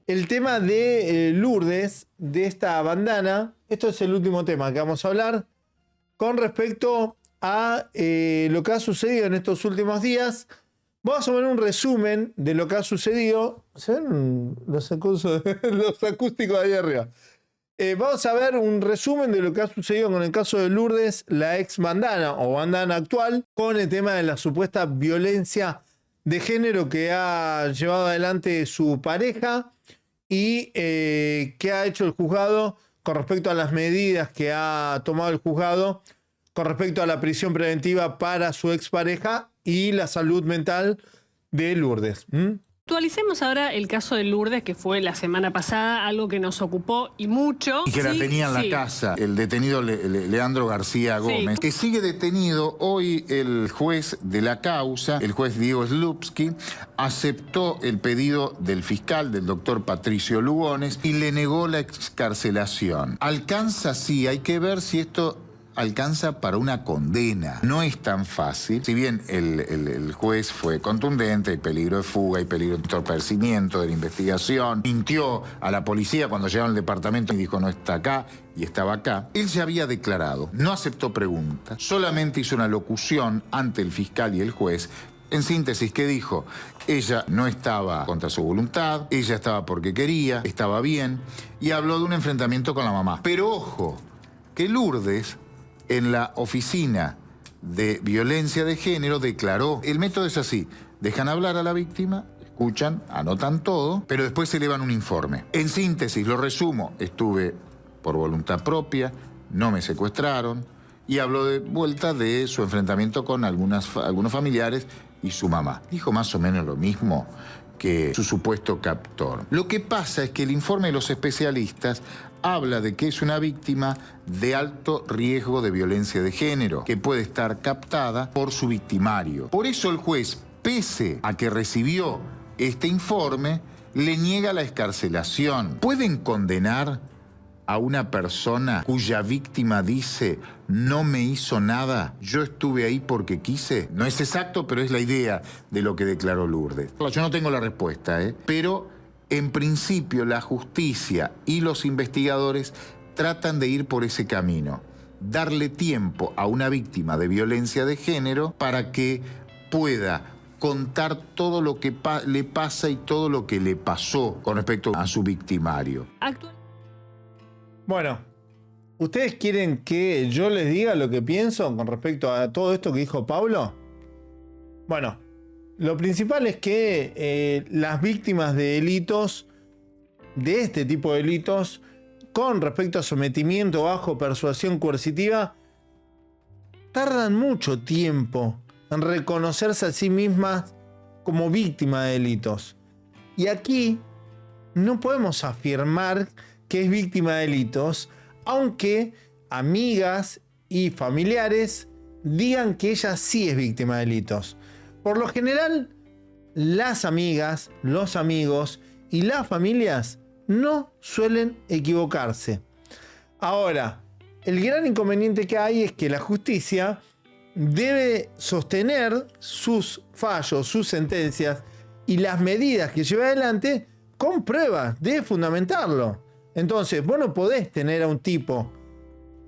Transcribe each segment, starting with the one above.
el tema de Lourdes, de esta bandana. Esto es el último tema que vamos a hablar con respecto a lo que ha sucedido en estos últimos días. Vamos a ver un resumen de lo que ha sucedido. ¿Se ven los acústicos ahí arriba? Vamos a ver un resumen de lo que ha sucedido con el caso de Lourdes, la ex bandana o bandana actual, con el tema de la supuesta violencia de género que ha llevado adelante su pareja y que ha hecho el juzgado con respecto a las medidas que ha tomado el juzgado con respecto a la prisión preventiva para su expareja y la salud mental de Lourdes. Actualicemos ahora el caso de Lourdes, que fue la semana pasada, algo que nos ocupó y mucho. Y que la tenía en la casa, el detenido Leandro García Gómez, que sigue detenido. Hoy el juez de la causa, el juez Diego Slupski, aceptó el pedido del fiscal, del doctor Patricio Lugones, y le negó la excarcelación. Alcanza, sí, hay que ver si esto alcanza para una condena. No es tan fácil. Si bien el juez fue contundente, hay peligro de fuga, hay peligro de entorpecimiento de la investigación, mintió a la policía cuando llegaron al departamento y dijo no está acá y estaba acá, él ya había declarado, no aceptó preguntas, solamente hizo una locución ante el fiscal y el juez. En síntesis, ¿qué dijo? Ella no estaba contra su voluntad, ella estaba porque quería, estaba bien, y habló de un enfrentamiento con la mamá. Pero ojo, que Lourdes, en la oficina de violencia de género, declaró, el método es así, dejan hablar a la víctima, escuchan, anotan todo, pero después se elevan un informe. En síntesis, lo resumo, estuve por voluntad propia, no me secuestraron, y habló de vuelta de su enfrentamiento con algunos familiares y su mamá. Dijo más o menos lo mismo que su supuesto captor. Lo que pasa es que el informe de los especialistas habla de que es una víctima de alto riesgo de violencia de género, que puede estar captada por su victimario. Por eso el juez, pese a que recibió este informe, le niega la excarcelación. ¿Pueden condenar a una persona cuya víctima dice no me hizo nada, yo estuve ahí porque quise? No es exacto, pero es la idea de lo que declaró Lourdes. Yo no tengo la respuesta, pero en principio la justicia y los investigadores tratan de ir por ese camino, darle tiempo a una víctima de violencia de género para que pueda contar todo lo que le pasa y todo lo que le pasó con respecto a su victimario. Bueno, ¿ustedes quieren que yo les diga lo que pienso con respecto a todo esto que dijo Pablo? Bueno, lo principal es que las víctimas de delitos, de este tipo de delitos, con respecto a sometimiento bajo persuasión coercitiva, tardan mucho tiempo en reconocerse a sí mismas como víctima de delitos. Y aquí no podemos afirmar que es víctima de delitos, aunque amigas y familiares digan que ella sí es víctima de delitos. Por lo general, las amigas, los amigos y las familias no suelen equivocarse. Ahora, el gran inconveniente que hay es que la justicia debe sostener sus fallos, sus sentencias y las medidas que lleva adelante con pruebas, debe fundamentarlo. Entonces, vos no podés tener a un tipo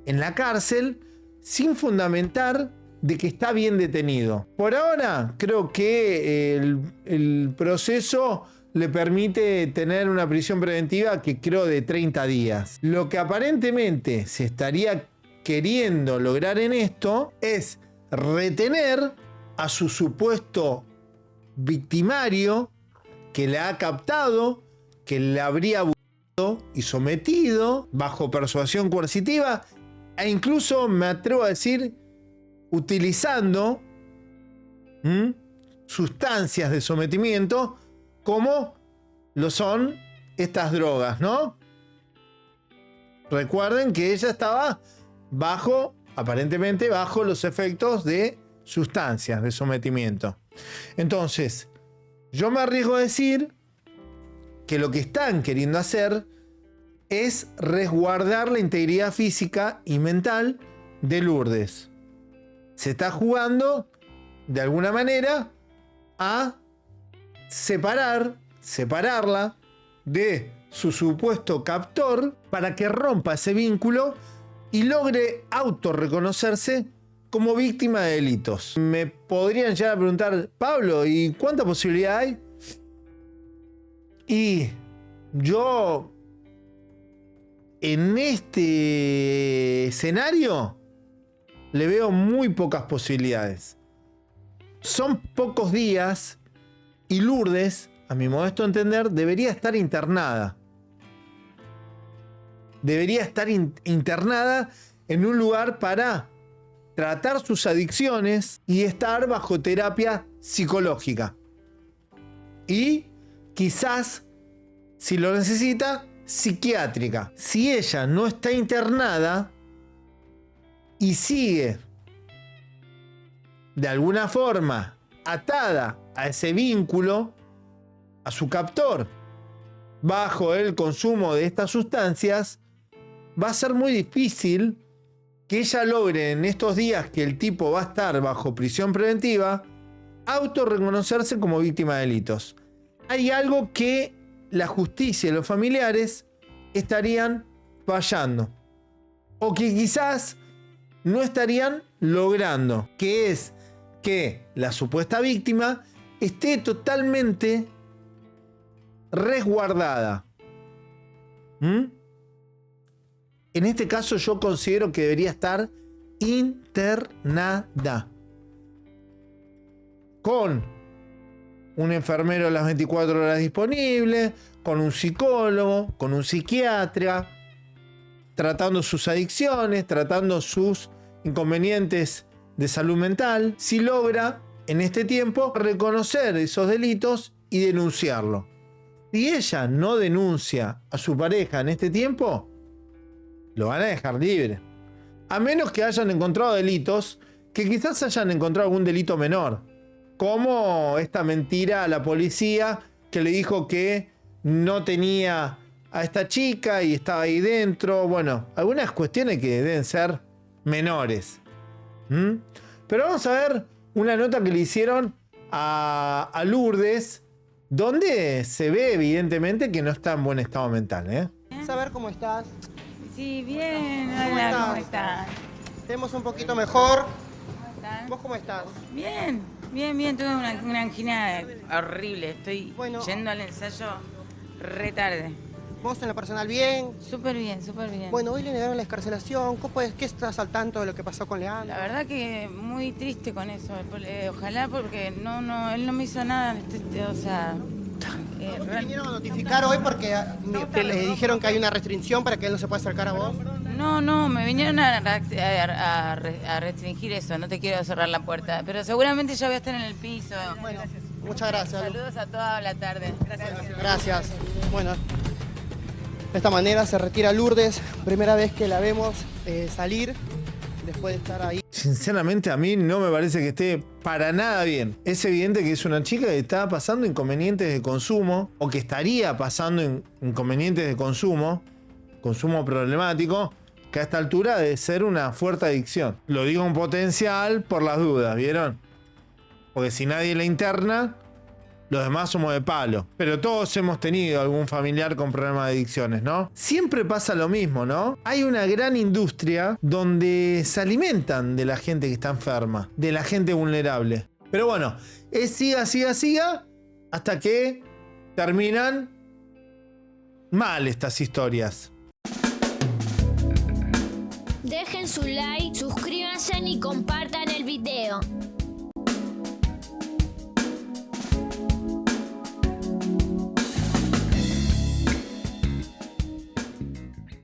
en la cárcel sin fundamentar de que está bien detenido. Por ahora, creo que el proceso le permite tener una prisión preventiva que creo de 30 días. Lo que aparentemente se estaría queriendo lograr en esto es retener a su supuesto victimario que le ha captado, que le habría y sometido bajo persuasión coercitiva e incluso, me atrevo a decir, utilizando sustancias de sometimiento como lo son estas drogas, ¿no? Recuerden que ella estaba aparentemente bajo los efectos de sustancias de sometimiento. Entonces, yo me arriesgo a decir que lo que están queriendo hacer es resguardar la integridad física y mental de Lourdes. Se está jugando, de alguna manera, a separarla de su supuesto captor para que rompa ese vínculo y logre autorreconocerse como víctima de delitos. Me podrían llegar a preguntar, Pablo, ¿y cuánta posibilidad hay? Y yo, en este escenario, le veo muy pocas posibilidades. Son pocos días y Lourdes, a mi modesto entender, debería estar internada. Debería estar internada en un lugar para tratar sus adicciones y estar bajo terapia psicológica. Y quizás, si lo necesita, psiquiátrica. Si ella no está internada y sigue de alguna forma atada a ese vínculo, a su captor, bajo el consumo de estas sustancias, va a ser muy difícil que ella logre en estos días que el tipo va a estar bajo prisión preventiva, autorreconocerse como víctima de delitos. Hay algo que la justicia y los familiares estarían fallando, o que quizás no estarían logrando, que es que la supuesta víctima esté totalmente resguardada. En este caso yo considero que debería estar internada, con un enfermero a las 24 horas disponible, con un psicólogo, con un psiquiatra, tratando sus adicciones, tratando sus inconvenientes de salud mental, si logra en este tiempo reconocer esos delitos y denunciarlo. Si ella no denuncia a su pareja en este tiempo, lo van a dejar libre. A menos que hayan encontrado delitos, que quizás hayan encontrado algún delito menor, como esta mentira a la policía que le dijo que no tenía a esta chica y estaba ahí dentro. Bueno, algunas cuestiones que deben ser menores. Pero vamos a ver una nota que le hicieron a Lourdes, donde se ve evidentemente que no está en buen estado mental. Saber cómo estás. Sí, bien. Hola, ¿cómo estás? Tenemos un poquito mejor. ¿Cómo estás? ¿Vos cómo estás? Bien, bien, bien. Tuve una angina horrible. Estoy Bueno. yendo al ensayo re tarde. ¿Vos en lo personal bien? Súper bien, súper bien. Bueno, hoy le negaron la excarcelación. ¿Qué estás al tanto de lo que pasó con Leandro? La verdad que muy triste con eso. Ojalá porque él no me hizo nada. O sea... ¿No te vinieron a notificar hoy porque le dijeron que hay una restricción para que él no se pueda acercar a vos? No, me vinieron a restringir eso, no te quiero cerrar la puerta, pero seguramente ya voy a estar en el piso. Bueno, muchas gracias. Saludos a toda la tarde. Gracias. Bueno, de esta manera se retira Lourdes, primera vez que la vemos salir después de estar ahí. Sinceramente a mí no me parece que esté para nada bien. Es evidente que es una chica que está pasando inconvenientes de consumo, o que estaría pasando inconvenientes de consumo problemático, que a esta altura debe ser una fuerte adicción. Lo digo en potencial por las dudas, ¿vieron? Porque si nadie la interna, los demás somos de palo. Pero todos hemos tenido algún familiar con problemas de adicciones, ¿no? Siempre pasa lo mismo, ¿no? Hay una gran industria donde se alimentan de la gente que está enferma, de la gente vulnerable. Pero bueno, es siga, hasta que terminan mal estas historias. Dejen su like, suscríbanse y compartan el video.